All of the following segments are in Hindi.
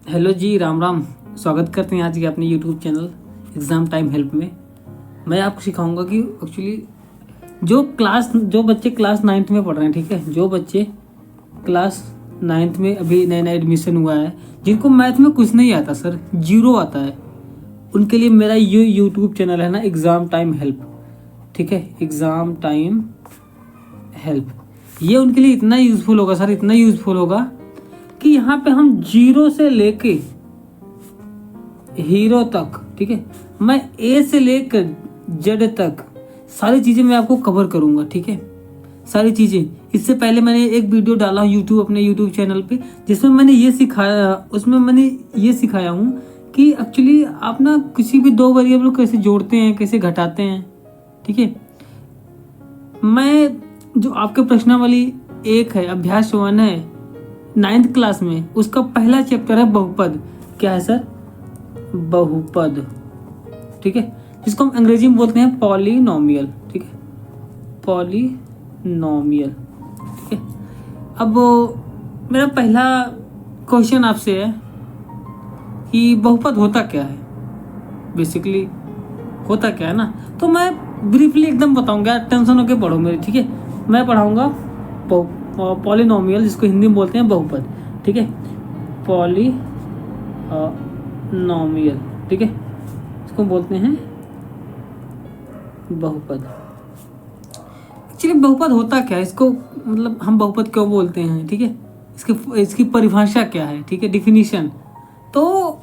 हेलो जी, राम राम। स्वागत करते हैं आज के अपने YouTube channel exam time help में। मैं आपको सिखाऊंगा कि एक्चुअली जो बच्चे क्लास नाइन्थ में पढ़ रहे हैं, ठीक है, जो बच्चे क्लास नाइन्थ में अभी नया नया एडमिशन हुआ है, जिनको मैथ में कुछ नहीं आता सर, जीरो आता है, उनके लिए मेरा ये यूट्यूब चैनल है ना, एग्ज़ाम टाइम हेल्प। ठीक है, एग्ज़ाम टाइम हेल्प। ये उनके लिए इतना यूज़फुल होगा सर, इतना यूज़फुल होगा कि यहाँ पे हम जीरो से लेके हीरो तक, ठीक है, मैं ए से लेकर जेड तक सारी चीज़ें मैं आपको कवर करूँगा। ठीक है, सारी चीज़ें। इससे पहले मैंने एक वीडियो डाला अपने यूट्यूब चैनल पे, जिसमें मैंने ये सिखाया, उसमें मैंने ये सिखाया हूँ कि एक्चुअली आप ना किसी भी दो वेरिएबल को कैसे जोड़ते हैं, कैसे घटाते हैं। ठीक है, मैं जो आपके प्रश्नावली एक है, अभ्यास 1 है, 9th क्लास में, उसका पहला चैप्टर है बहुपद। क्या है सर? बहुपद। ठीक है, जिसको हम अंग्रेजी में बोलते हैं पॉलिनोमियल। ठीक है, पॉलिनोमियल। ठीक है, अब मेरा पहला क्वेश्चन आपसे है कि बहुपद होता क्या है, बेसिकली होता क्या है ना। तो मैं ब्रीफली एकदम बताऊंगा, टेंशन होके पढ़ो मेरी। ठीक है, मैं पढ़ाऊंगा पॉलिनोमियल, जिसको हिंदी में बोलते हैं बहुपद। ठीक है, पॉलिनोमियल। ठीक है, इसको बोलते हैं बहुपद। एक्चुअली बहुपद होता क्या है, इसको मतलब हम बहुपद क्यों बोलते हैं, ठीक है, इसकी परिभाषा क्या है, ठीक है, डिफिनीशन। तो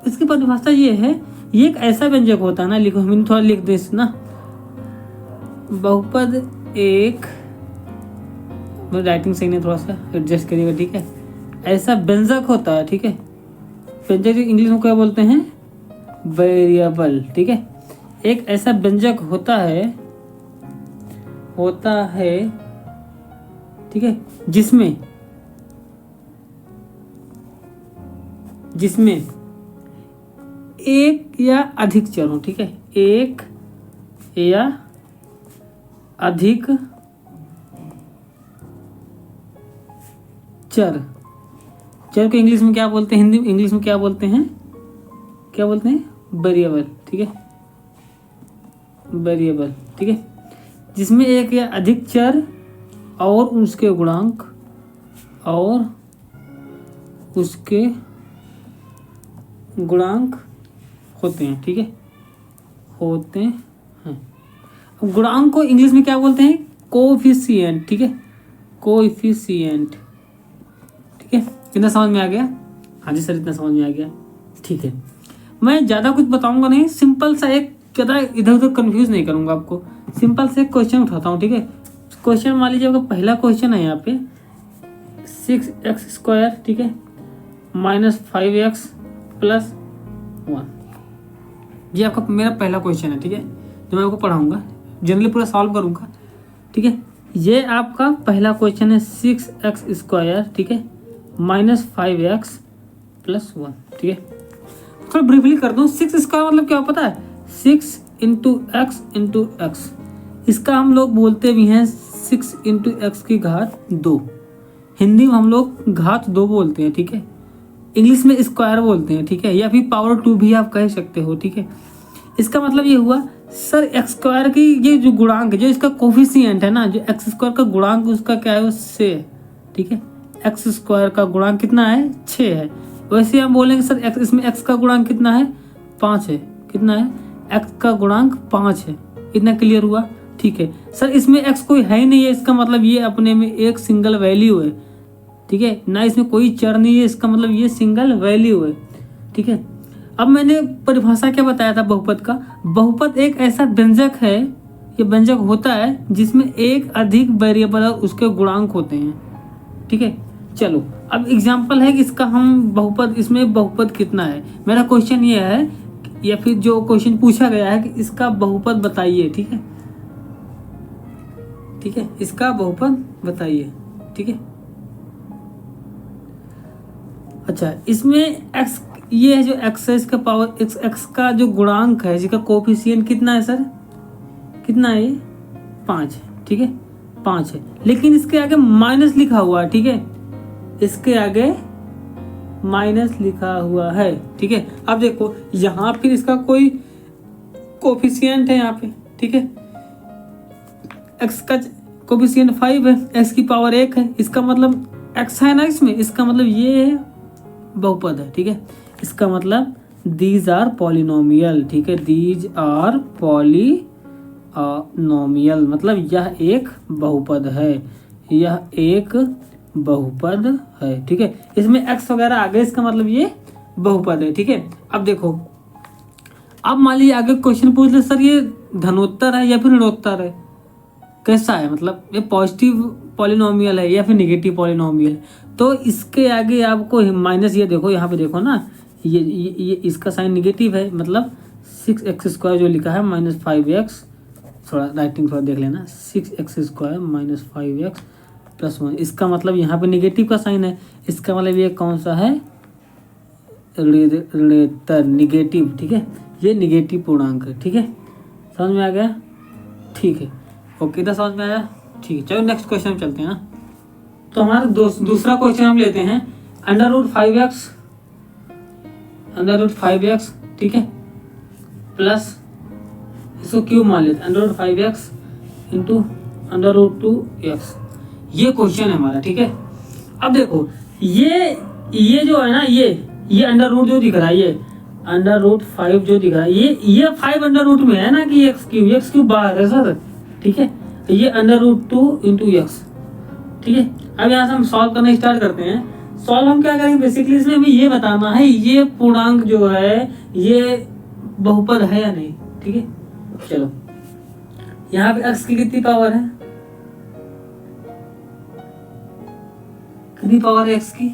इसकी परिभाषा ये है, ये एक ऐसा व्यंजक होता है ना, लिखो, हम थोड़ा लिख दे ना। बहुपद एक, राइटिंग सही नहीं, थोड़ा सा एडजस्ट करिएगा। ठीक है, ऐसा व्यंजक होता है। ठीक है, व्यंजक इंग्लिश में क्या बोलते हैं? वेरिएबल। ठीक है, एक ऐसा व्यंजक होता है, ठीक है, जिसमें एक या अधिक चर हो। ठीक है, एक या अधिक चर को इंग्लिश में क्या बोलते हैं, हिंदी इंग्लिश में क्या बोलते हैं? वेरिएबल। ठीक है, वेरिएबल। ठीक है, जिसमें एक या अधिक चर और उसके गुणांक होते हैं। ठीक है, होते हैं। अब गुणांक को इंग्लिश में क्या बोलते हैं? कोएफिशिएंट। ठीक है, कोएफिशिएंट। ठीक है, कितना समझ में आ गया? हाँ जी सर, इतना समझ में आ गया। ठीक है, मैं ज़्यादा कुछ बताऊंगा नहीं, सिंपल सा एक, ज़्यादा इधर उधर कंफ्यूज नहीं करूंगा आपको, सिंपल से एक क्वेश्चन उठाता हूँ। ठीक है, क्वेश्चन मान लीजिए आपका पहला क्वेश्चन है यहाँ पे 6x², ठीक है, -5x + 1। ये आपका मेरा पहला क्वेश्चन है। ठीक है, जो मैं आपको पढ़ाऊंगा, जनरली पूरा सॉल्व करूंगा। ठीक है, ये आपका पहला क्वेश्चन है 6x², ठीक है, -5x + 1। ठीक है, थोड़ा ब्रीफली कर दूं, 6² मतलब क्या पता है? 6 × x × x। इसका हम लोग बोलते भी हैं 6 × x की घात 2। हिंदी में हम लोग घात 2 बोलते हैं। ठीक है, इंग्लिश में स्क्वायर बोलते हैं। ठीक है, या फिर पावर 2 भी आप कह सकते हो। ठीक है, इसका मतलब ये हुआ सर, x² की ये जो गुणांक, जो इसका कोफिशिएंट है ना, जो x² का गुणांक उसका क्या है? वो 6 है। ठीक है, x² का गुणांक कितना है? 6 है। वैसे हम बोलेंगे सर x, इसमें x का गुणांक कितना है? 5 है। कितना है? x का गुणांक 5 है। इतना क्लियर हुआ? ठीक है सर, इसमें x कोई है ही नहीं है, इसका मतलब ये अपने में एक सिंगल वैल्यू है। ठीक है ना, इसमें कोई चर नहीं है, इसका मतलब ये सिंगल वैल्यू है। ठीक है, अब मैंने परिभाषा क्या बताया था बहुपद का? बहुपद एक ऐसा व्यंजक है, ये व्यंजक होता है जिसमें एक अधिक वेरिएबल और उसके गुणांक होते हैं। ठीक है, चलो अब एग्जाम्पल है कि इसका हम बहुपद, इसमें बहुपद कितना है। मेरा क्वेश्चन ये है, या फिर जो क्वेश्चन पूछा गया है कि इसका बहुपद बताइए। ठीक है, ठीक है, इसका बहुपद बताइए। ठीक है, अच्छा, इसमें x, ये है जो x है, इसका पावर x का जो गुणांक है, जिसका कोफिशिएंट कितना है सर? कितना है? 5 है। ठीक है, 5 है, लेकिन इसके आगे माइनस लिखा हुआ है। ठीक है, इसके आगे माइनस लिखा हुआ है, ठीक है। अब देखो यहाँ फिर इसका कोई कोफिशिएंट है यहाँ पे, ठीक है। x का कोफिशिएंट 5 है, x की पावर 1 है, इसका मतलब x है ना इसमें, इसका मतलब ये बहुपद है, ठीक है। इसका मतलब दीज आर पॉलिनोमियल, ठीक है, दीज आर पॉलिनोमियल, मतलब यह एक बहुपद है, यह एक बहुपद है, ठीक है। इसमें x वगैरह आ गए, इसका मतलब ये बहुपद है, ठीक है। अब देखो, अब मान लीजिए आगे क्वेश्चन पूछ ले, सर ये धनोत्तर है या फिर ऋणोत्तर है, कैसा है, मतलब ये पॉजिटिव पॉलिनोमियल है या फिर नेगेटिव पॉलिनोमियल है। तो इसके आगे आपको माइनस, ये देखो यहाँ पे देखो ना, ये इसका साइन नेगेटिव है, मतलब 6x² जो लिखा है -5x, थोड़ा राइटिंग थोड़ा देख लेना, 6x² -5x + 1, इसका मतलब यहाँ पे नेगेटिव का साइन है, इसका मतलब ये कौन सा है, ऋणोत्तर, नेगेटिव, ठीक है, ये नेगेटिव पूर्णांक है, ठीक है। समझ में आ गया, ठीक है, ओके, तो समझ में आया, ठीक है। चलो नेक्स्ट क्वेश्चन में चलते हैं ना। तो हमारा दूसरा क्वेश्चन हम लेते हैं √5x, ठीक है, प्लस इसको क्यूब मान लेते हैं, √5x × √2x, ये क्वेश्चन है हमारा, ठीक है। अब देखो ये जो है ना, ये अंडर रूट जो दिख रहा है, ये √5 जो दिख रहा है, ये 5 अंडर रूट में है ना कि x³ बाहर है सर, ठीक है। ये √2 × x, ठीक है। अब यहाँ से हम सॉल्व करना स्टार्ट करते हैं। सॉल्व हम क्या करेंगे, बेसिकली इसमें हमें ये बताना है ये पूर्णांक जो है ये बहुपद है या नहीं, ठीक है। चलो यहाँ पे x की कितनी पावर है, कितनी पावर है x की,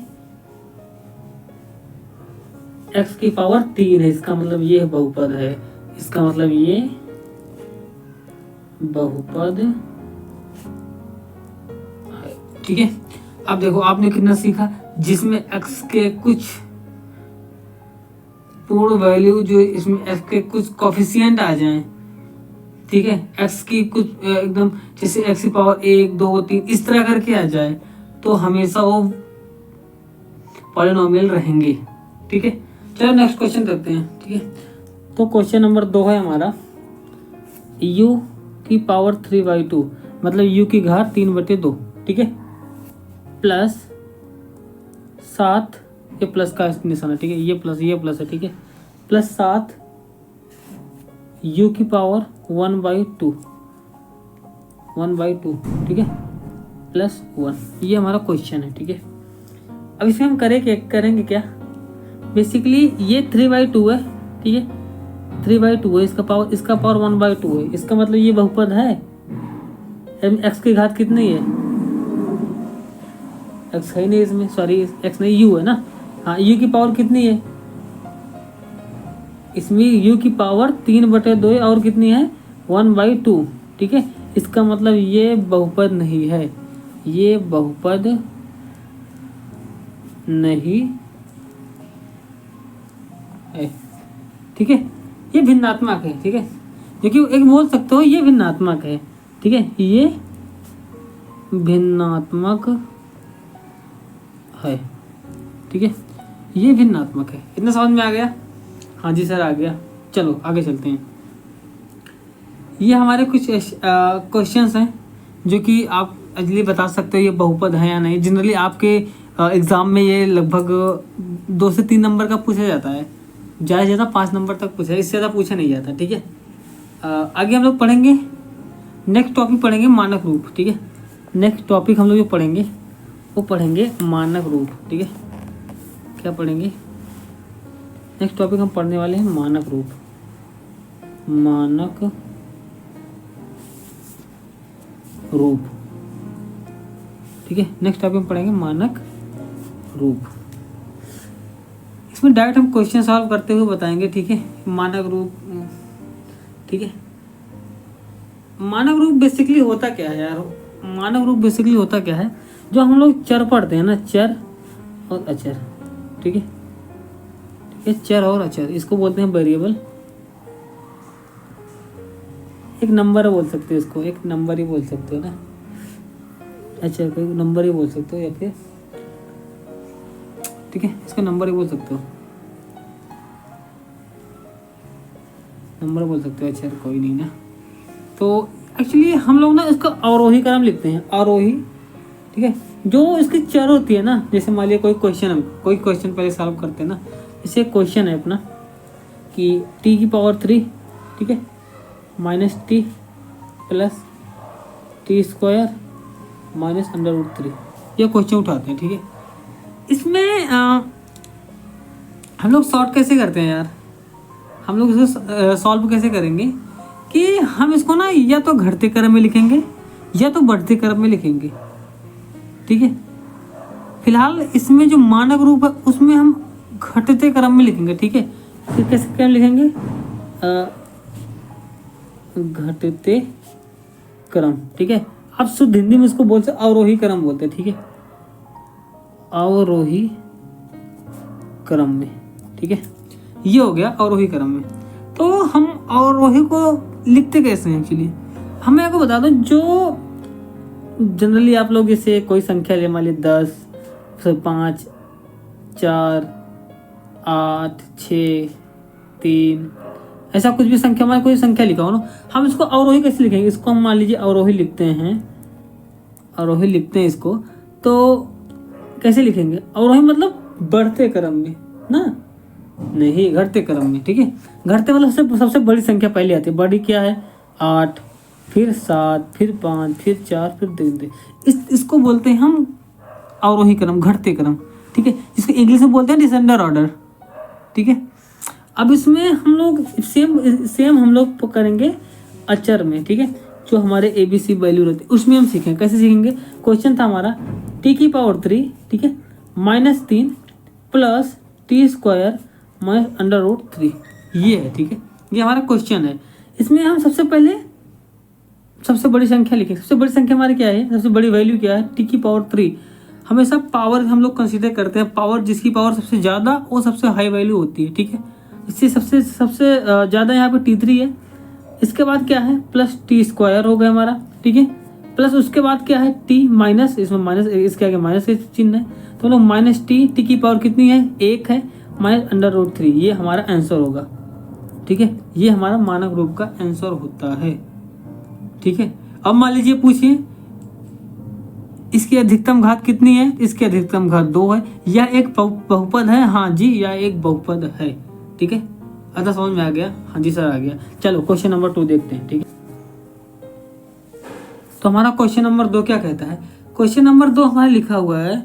x की पावर 3 है, इसका मतलब ये बहुपद है, इसका मतलब ये बहुपद है, ठीक है। अब देखो आपने कितना सीखा, जिसमें x के कुछ पूर्ण वैल्यू, जो इसमें x के कुछ कोफिशिएंट आ जाएं, ठीक है, x की कुछ एकदम जैसे x की पावर 1, 2, 3 इस तरह करके आ जाए, तो हमेशा वो पॉलिनोमियल रहेंगे, ठीक है। चलो नेक्स्ट क्वेश्चन करते हैं, ठीक है। तो क्वेश्चन नंबर 2 है हमारा, u की पावर 3/2, मतलब u की घात 3/2, ठीक है, प्लस 7, ये प्लस का निशान है, ठीक है, ये प्लस है, ठीक है, प्लस 7 u की पावर 1/2, ठीक है, प्लस 1, ये हमारा क्वेश्चन है, ठीक है। अब इसमें हम करेंगे क्या, बेसिकली ये 3/2 है, ठीक है, 3/2 है, इसका पावर 1/2 है, इसका मतलब ये बहुपद है। x की घात कितनी है, x है नहीं इसमें, सॉरी x नहीं, u है ना, हाँ, u की पावर कितनी है, इसमें u की पावर 3/2 है, और कितनी है 1/2, ठीक है। इसका मतलब ये बहुपद नहीं है, ये बहुपद नहीं है, ठीक है, ये भिन्नात्मक है, ठीक है, क्योंकि एक बोल सकते हो ये भिन्नात्मक है, ठीक है, ये भिन्नात्मक है, ठीक है, ये भिन्नात्मक है। इतना समझ में आ गया, हाँ जी सर आ गया। चलो आगे चलते हैं। ये हमारे कुछ क्वेश्चंस हैं जो कि आप अजली बता सकते हो ये बहुपद है या नहीं। जनरली आपके एग्ज़ाम में ये लगभग 2 से 3 नंबर का पूछा जाता है, ज़्यादा से ज़्यादा 5 नंबर तक पूछा है, इससे ज़्यादा पूछा नहीं जाता, ठीक है। आगे हम लोग पढ़ेंगे, नेक्स्ट टॉपिक पढ़ेंगे मानक रूप, ठीक है। नेक्स्ट टॉपिक हम लोग जो पढ़ेंगे वो पढ़ेंगे मानक रूप, ठीक है। क्या पढ़ेंगे, नेक्स्ट टॉपिक हम पढ़ने वाले हैं मानक रूप, ठीक है। नेक्स्ट टॉपिक में पढ़ेंगे मानक रूप। इसमें डायरेक्ट हम क्वेश्चन सॉल्व करते हुए बताएंगे, ठीक है, मानक रूप, ठीक है। मानक रूप बेसिकली होता क्या है यार, मानक रूप बेसिकली होता क्या है, जो हम लोग चर पढ़ते हैं ना, चर और अचर, ठीक है, चर और अचर, इसको बोलते हैं वेरिएबल। एक नंबर बोल सकते हो इसको, एक नंबर ही बोल सकते हो ना, अचर को एक नंबर ही बोल सकते हो, या फिर ठीक है, इसका नंबर ही बोल सकते हो, नंबर बोल सकते हो। अच्छा कोई नहीं ना, तो एक्चुअली हम लोग ना इसका अवरोही क्रम लिखते हैं, आरोही, ठीक है। जो इसकी चर होती है ना, जैसे मान लिया कोई क्वेश्चन पहले सॉल्व करते हैं ना, जैसे क्वेश्चन है अपना कि t की पावर 3, ठीक है, minus T plus T square minus √3, ये क्वेश्चन उठाते हैं, ठीक है। इसमें हम लोग सॉर्ट कैसे करते हैं यार, हम लोग इसको सॉल्व कैसे करेंगे कि हम इसको ना या तो घटते क्रम में लिखेंगे या तो बढ़ते क्रम में लिखेंगे, ठीक है। फिलहाल इसमें जो मानक रूप है उसमें हम घटते क्रम में लिखेंगे, ठीक है। फिर कैसे क्रम लिखेंगे, घटते क्रम, ठीक है। अब शुद्ध हिंदी में इसको बोलते हैं अवरोही क्रम बोलते हैं, ठीक है, अवरोही क्रम में, ठीक है। ये हो गया अवरोही क्रम में। तो हम अवरोही को लिखते कैसे हैं, एक्चुअली हमें आपको बता दो, जो जनरली आप लोग जैसे कोई संख्या ले, मान लीजिए 10, 5, 4, 8, 6, 3, ऐसा कुछ भी संख्या, मान कोई संख्या लिखा हो ना, हम इसको अवरोही कैसे लिखेंगे, इसको हम मान लीजिए अवरोही लिखते हैं इसको, तो कैसे लिखेंगे, अवरोही मतलब बढ़ते क्रम में ना, नहीं घटते क्रम में, ठीक है। घटते मतलब सबसे बड़ी संख्या पहले आती है, बड़ी क्या है 8, फिर 7, फिर 5, फिर 4, फिर 3, इसको बोलते हैं हम अवरोही क्रम, घटते क्रम, ठीक है। इसको इंग्लिश में बोलते हैं डिसेंडर ऑर्डर, ठीक है। अब इसमें हम लोग सेम हम लोग करेंगे अचर में, ठीक है, जो हमारे ABC वैल्यू रहती है उसमें हम सीखेंगे। कैसे सीखेंगे, क्वेश्चन था हमारा t की पावर 3, ठीक है, -3 प्लस टी स्क्वायर माइनस √3, ये है, ठीक है, ये हमारा क्वेश्चन है। इसमें हम सबसे पहले सबसे बड़ी संख्या लिखें। सबसे बड़ी संख्या हमारी क्या है, सबसे बड़ी वैल्यू क्या है, t की पावर 3। हमेशा पावर हम लोग कंसीडर करते हैं, पावर जिसकी पावर सबसे ज़्यादा वो सबसे हाई वैल्यू होती है, ठीक है। इससे सबसे ज़्यादा यहाँ पे T3 है। इसके बाद क्या है, प्लस टी स्क्वायर हो गया हमारा, ठीक है, प्लस उसके बाद क्या है t माइनस, इसमें माइनस, इसके आगे माइनस का चिन्ह है, तो लोग -t की पावर कितनी है, 1 है, माइनस √3, ये हमारा आंसर होगा, ठीक है। ये हमारा मानक रूप का आंसर होता है, ठीक है। अब मान लीजिए पूछिए इसकी अधिकतम घात कितनी है, इसकी अधिकतम घात 2 है, या एक बहुपद है, हाँ जी, या एक बहुपद है, ठीक है। अच्छा समझ में आ गया, हाँ जी सर आ गया। चलो क्वेश्चन नंबर 2 देखते हैं, ठीक है। तो हमारा क्वेश्चन नंबर 2 क्या कहता है, क्वेश्चन नंबर 2 हमारा लिखा हुआ है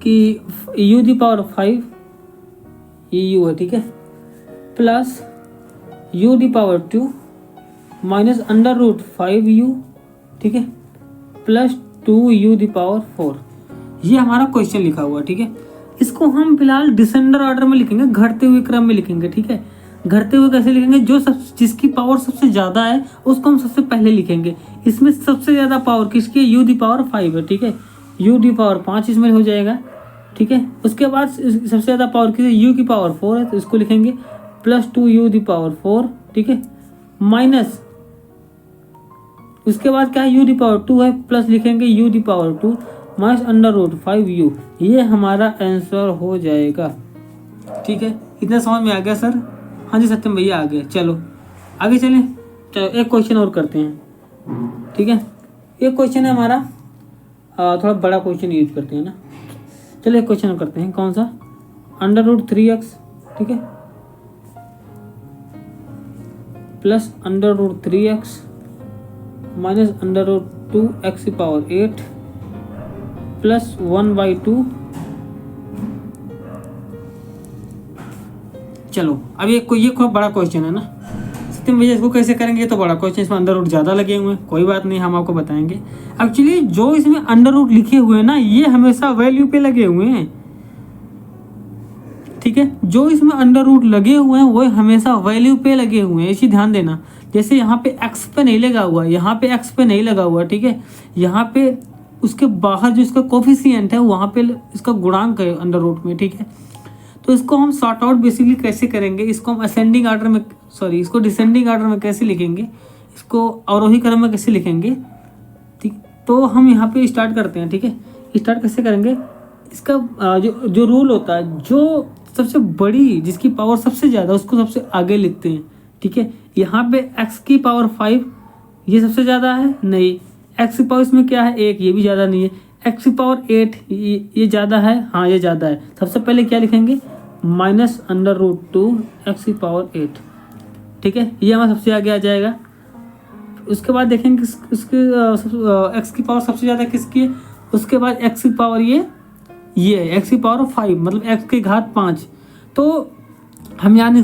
कि u की पावर 5 EU है, ठीक है, प्लस u की पावर 2 माइनस √5u, ठीक है, प्लस 2u की पावर 4, ये हमारा क्वेश्चन लिखा हुआ है, ठीक है। इसको हम फिलहाल डिसेंडर ऑर्डर में लिखेंगे, घटते हुए क्रम में लिखेंगे, ठीक है। घटते हुए कैसे लिखेंगे, जिसकी पावर सबसे ज़्यादा है उसको हम सबसे पहले लिखेंगे। इसमें सबसे ज़्यादा पावर किसकी है, u की पावर 5 है, ठीक है, u की पावर 5 इसमें हो जाएगा, ठीक है। उसके बाद सबसे ज़्यादा पावर किसकी, u की पावर 4 है, तो इसको लिखेंगे प्लस 2u की पावर 4, ठीक है, माइनस उसके बाद क्या है, u की पावर 2 है, प्लस लिखेंगे u की पावर 2 माइनस √5u, ये हमारा आंसर हो जाएगा, ठीक है। इतना समझ में आ गया सर, हाँ जी सत्यम भैया आ गए। चलो आगे चलें, चलो एक क्वेश्चन और करते हैं, ठीक है। एक क्वेश्चन है हमारा, थोड़ा बड़ा क्वेश्चन यूज करते हैं ना, चलो एक क्वेश्चन करते हैं, कौन सा, √3x, ठीक है, प्लस √3x माइनस √2x की पावर 8 प्लस 1/2। चलो अब ये खूब बड़ा क्वेश्चन है ना सत्यम भैया, इसको कैसे करेंगे, ये तो बड़ा क्वेश्चन, इसमें अंडर रूट ज़्यादा लगे हुए हैं, कोई बात नहीं हम आपको बताएंगे। एक्चुअली जो इसमें अंडर रूट लिखे हुए हैं ना, ये हमेशा वैल्यू पे लगे हुए हैं, ठीक है। जो इसमें अंडर रूट लगे हुए हैं वो हमेशा वैल्यू पे लगे हुए हैं, इसी ध्यान देना। जैसे यहाँ पे एक्स पे नहीं लगा हुआ, यहाँ पे एक्स पे नहीं लगा हुआ, ठीक है। यहाँ पे उसके बाहर जो इसका कोफिशिएंट है वहाँ पे इसका गुणांक है अंडर रूट में, ठीक है। तो इसको हम सॉर्ट आउट बेसिकली कैसे करेंगे, इसको हम असेंडिंग ऑर्डर में, इसको डिसेंडिंग ऑर्डर में कैसे लिखेंगे, इसको अवरोही क्रम में कैसे लिखेंगे, ठीक। तो हम यहाँ पे स्टार्ट करते हैं, ठीक है। स्टार्ट कैसे करेंगे, इसका जो जो रूल होता है, जो सबसे बड़ी जिसकी पावर सबसे ज़्यादा उसको सबसे आगे लिखते हैं, ठीक है। यहाँ पे x की पावर 5 ये सबसे ज़्यादा है नहीं, x की पावर इसमें क्या है 1, ये भी ज़्यादा नहीं है। x की पावर 8 ये ज़्यादा है, हाँ ये ज़्यादा है। सबसे पहले क्या लिखेंगे -√2 x की पावर 8, ठीक है, ये हमारा सबसे आगे आ जाएगा। उसके बाद देखेंगे उसके x की पावर सबसे ज़्यादा किसकी है, उसके बाद x की पावर ये है x की पावर 5, मतलब x की घात 5। तो हम यहाँ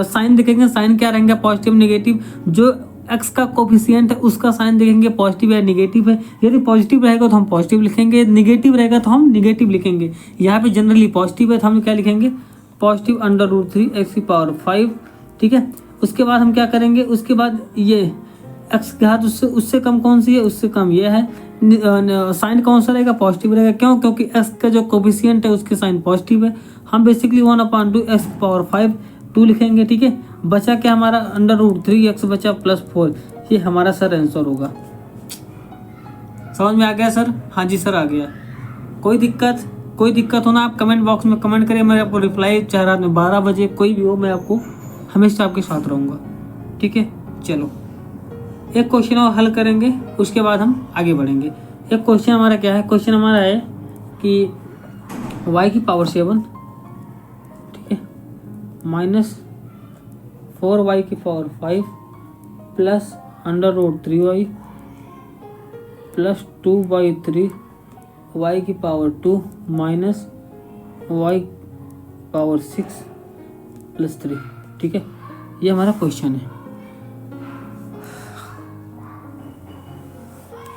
साइन देखेंगे, साइन क्या रहेंगे पॉजिटिव नेगेटिव, जो x का कोफिशिएंट है उसका साइन देखेंगे पॉजिटिव या नेगेटिव है। यदि पॉजिटिव रहेगा तो हम पॉजिटिव लिखेंगे, नेगेटिव रहेगा तो हम नेगेटिव लिखेंगे। यहाँ पे जनरली पॉजिटिव है तो हम क्या लिखेंगे पॉजिटिव √3 x की पावर 5, ठीक है। उसके बाद हम क्या करेंगे, उसके बाद ये x घात उससे कम कौन सी है, उससे कम ये है। साइन कौन सा रहेगा पॉजिटिव रहेगा, क्यों, क्योंकि x का जो कोफिशिएंट है उसके साइन पॉजिटिव है। हम बेसिकली 1/2 x की पावर 5 2 लिखेंगे, ठीक है। बचा क्या हमारा √3 x बचा +4, ये हमारा सर आंसर होगा। समझ में आ गया सर? हाँ जी सर आ गया। कोई दिक्कत हो ना आप कमेंट बॉक्स में कमेंट करें, मैं आपको रिप्लाई चाहे रात में 12 बजे कोई भी हो, मैं आपको हमेशा आपके साथ रहूँगा, ठीक है। चलो एक क्वेश्चन और हल करेंगे, उसके बाद हम आगे बढ़ेंगे। एक क्वेश्चन हमारा क्या है, क्वेश्चन हमारा है कि y की पावर 7, ठीक है, -4y की power 5 plus √3y plus 2/3 y की पावर 2 माइनस y पावर 6 + 3, ठीक है। ये हमारा क्वेश्चन है,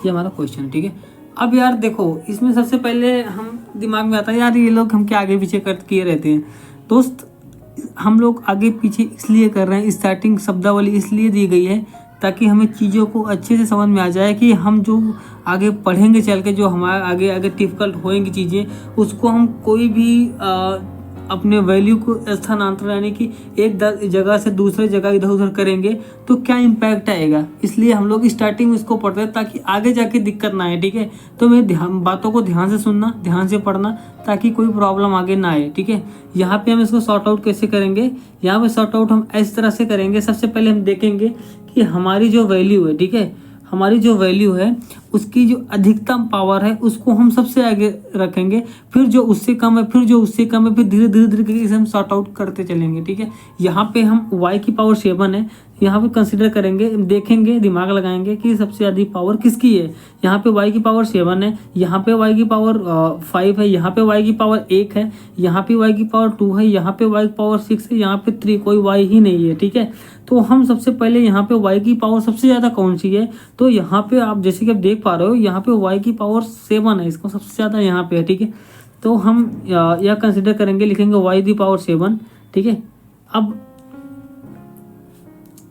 ये हमारा क्वेश्चन है, ठीक है। अब यार देखो इसमें सबसे पहले हम दिमाग में आता है यार ये लोग हम क्या आगे पीछे किए रहते हैं। दोस्त हम लोग आगे पीछे इसलिए कर रहे हैं, स्टार्टिंग शब्दावली इसलिए दी गई है ताकि हमें चीज़ों को अच्छे से समझ में आ जाए कि हम जो आगे पढ़ेंगे चल के, जो हमारे आगे डिफ़िकल्ट होएंगी चीज़ें, उसको हम कोई भी अपने वैल्यू को स्थानांतरण यानी कि एक जगह से दूसरे जगह इधर उधर करेंगे तो क्या इम्पैक्ट आएगा। इसलिए हम लोग स्टार्टिंग में इसको पढ़ते हैं ताकि आगे जाके दिक्कत ना आए, ठीक है। तो मैं बातों को ध्यान से सुनना, ध्यान से पढ़ना ताकि कोई प्रॉब्लम आगे ना आए, ठीक है। यहाँ पे हम इसको सॉर्ट आउट कैसे करेंगे, यहाँ पे सॉर्ट आउट हम इस तरह से करेंगे। सबसे पहले हम देखेंगे कि हमारी जो वैल्यू है, ठीक है, हमारी जो वैल्यू है उसकी जो अधिकतम पावर है उसको हम सबसे आगे रखेंगे, फिर जो उससे कम है, फिर जो उससे कम है, फिर धीरे धीरे करके इसे हम सॉर्ट आउट करते चलेंगे, ठीक है। यहाँ पे हम y की पावर 7 है, यहाँ पे कंसीडर करेंगे, देखेंगे, दिमाग लगाएंगे कि सबसे अधिक पावर किसकी है। यहाँ पे y की पावर 7 है, यहाँ पे y की पावर 5 है, यहाँ पे y की पावर 1 है, यहाँ पे y की पावर 2 है, यहाँ पे y की पावर 6 है, यहाँ पे 3, कोई y ही नहीं है, ठीक है। तो हम सबसे पहले यहाँ पे y की पावर सबसे ज़्यादा कौन सी है, तो यहाँ पे आप जैसे कि आप देख पा रहे हो यहाँ पे y की पावर 7 है, इसको सबसे ज़्यादा यहाँ पे है, ठीक है। तो हम यह कंसिडर करेंगे, लिखेंगे y की पावर 7, ठीक है। अब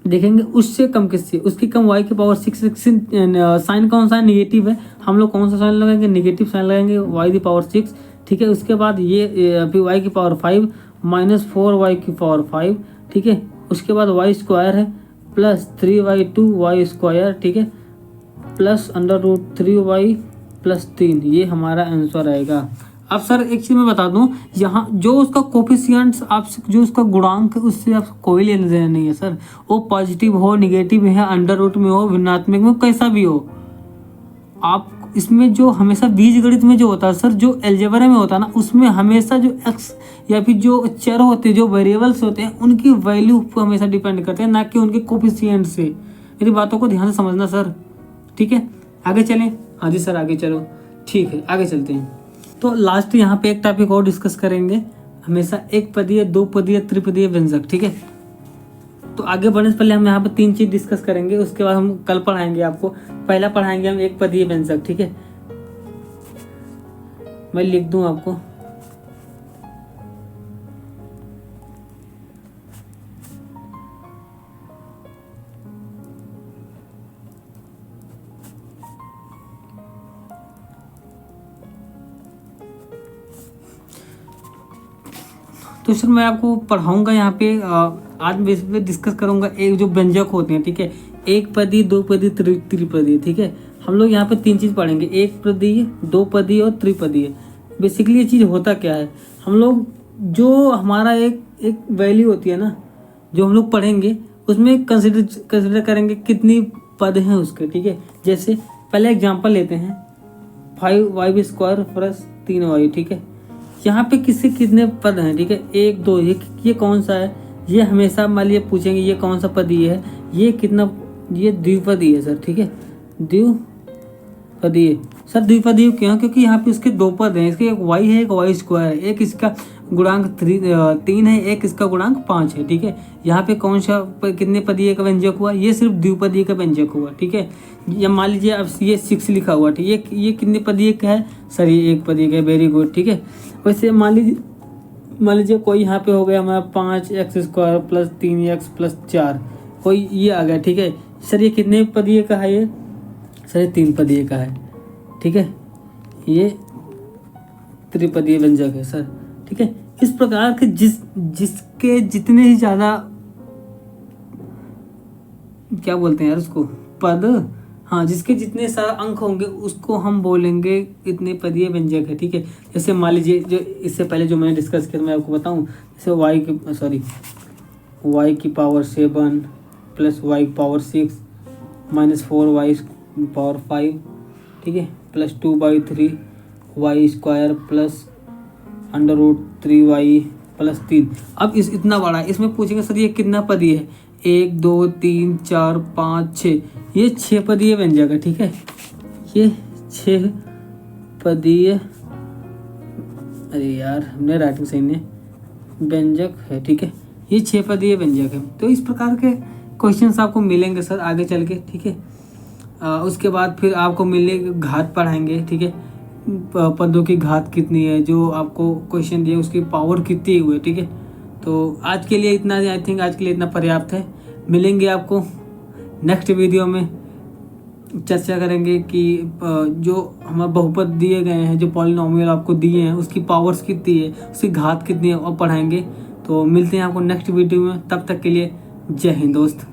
देखेंगे उससे कम किससे, उसकी कम y की पावर 6, साइन कौन सा है नेगेटिव है, हम लोग कौन सा साइन लगाएंगे नेगेटिव साइन लगाएंगे, y की पावर 6, ठीक है। उसके बाद ये फिर y की पावर 5 -4y की पावर 5, ठीक है। उसके बाद y स्क्वायर है प्लस 3y स्क्वायर, ठीक है, प्लस √3y प्लस 3, ये हमारा आंसर आएगा। अब सर एक चीज़ मैं बता दूं, यहाँ जो उसका कोफिशिएंट्स आपसे जो उसका गुणांक है उससे आपको कोई लेना देना नहीं है सर। वो पॉजिटिव हो, नेगेटिव है, अंडर रूट में हो, ऋणात्मक में, कैसा भी हो। आप इसमें जो हमेशा बीजगणित में जो होता है सर, जो अलजेब्रा में होता है ना, उसमें हमेशा जो एक्स या फिर जो चर होते हैं, जो वेरिएबल्स होते हैं, उनकी वैल्यू पर हमेशा डिपेंड करते हैं, ना कि उनके कोफिशिएंट से। मेरी बातों को ध्यान से समझना सर, ठीक है। आगे चलें? हाँ जी सर आगे चलो, ठीक है आगे चलते हैं। तो लास्ट यहाँ पे एक टॉपिक और डिस्कस करेंगे, हमेशा एक पदीय, दो पदीय, त्रिपदीय व्यंजक, ठीक है। तो आगे बढ़ने से पहले हम यहाँ पे 3 चीज डिस्कस करेंगे, उसके बाद हम कल पढ़ाएंगे आपको। पहला पढ़ाएंगे हम एक पदीय व्यंजक, ठीक है। मैं लिख दूं आपको, तो सर मैं आपको पढ़ाऊंगा यहाँ पे आज बेस पे डिस्कस करूंगा एक जो व्यंजक होते हैं, ठीक है। एक पदी, दो पदी, त्रिपदी, ठीक है। हम लोग यहाँ पे 3 चीज पढ़ेंगे, एक पदी, दो पदी और त्रिपदी। बेसिकली ये चीज़ होता क्या है, हम लोग जो हमारा एक वैल्यू होती है ना, जो हम लोग पढ़ेंगे उसमें कंसिडर करेंगे कितनी पद हैं उसके, ठीक है। जैसे पहले एग्जांपल लेते हैं 5y² प्लस 3y, ठीक है। यहाँ पे किससे कितने पद हैं, ठीक है, 1 2, ये कौन सा है, ये हमेशा मान लीजिए पूछेंगे ये कौन सा पद ये है, ये कितना, ये द्विपदी है सर, ठीक है, द्विपदीय। सर द्विपदीय क्यों, क्योंकि यहाँ पे इसके 2 पद हैं, इसके एक y है एक y² है, एक इसका गुणांक 3 है, एक इसका गुणांक 5 है, ठीक है। यहाँ पे कौन सा कितने पदीय का व्यंजक हुआ, ये सिर्फ द्विपदीय का व्यंजक हुआ, ठीक है। या मान लीजिए अब ये 6 लिखा हुआ, ठीक है, ये कितने पदीय का है सर, ये 1 पदीय का है, वेरी गुड, ठीक है। वैसे मान लीजिए कोई यहाँ पे हो गया हमारा 5x² प्लस 3x प्लस 4, कोई ये आ गया, ठीक है। सर ये कितने पदीय का है, ये सर ये 3 पदीय का है, ठीक है, ये त्रिपदीय व्यंजक है सर, ठीक है। इस प्रकार के जिसके जितने ही ज़्यादा क्या बोलते हैं यार उसको, पद, हाँ, जिसके जितने सारे अंक होंगे उसको हम बोलेंगे इतने पदीय व्यंजक है, ठीक है। जैसे मान लीजिए जो इससे पहले जो मैंने डिस्कस किया मैं आपको बताऊं, जैसे y की पावर 7 प्लस y की पावर 6 माइनस 4y पावर 5, ठीक है, plus 2/3 y² plus √3y plus 3। अब इतना बड़ा इसमें पूछेंगे सर ये कितना पदीय है, 1 2 3 4 5 6, ये 6 पदीय व्यंजक है, ठीक है, ये 6 पदीय, अरे यार हमने राइटिंग सही नहीं, व्यंजक है, ठीक है, ये 6 पदीय व्यंजक है। तो इस प्रकार के क्वेश्चंस आपको मिलेंगे सर आगे चल के, ठीक है। उसके बाद फिर आपको मिलेंगे घात पढ़ाएंगे, ठीक है, पदों की घात कितनी है, जो आपको क्वेश्चन दिए उसकी पावर कितनी हुई है, ठीक है। तो आज के लिए इतना, आई थिंक आज के लिए इतना पर्याप्त है। मिलेंगे आपको नेक्स्ट वीडियो में, चर्चा करेंगे कि जो हमारे बहुपद दिए गए हैं, जो पॉलिनोमियल आपको दिए हैं उसकी पावर्स कितनी है, उसकी घात कितनी है, और पढ़ाएंगे। तो मिलते हैं आपको नेक्स्ट वीडियो में, तब तक के लिए जय हिंद दोस्त।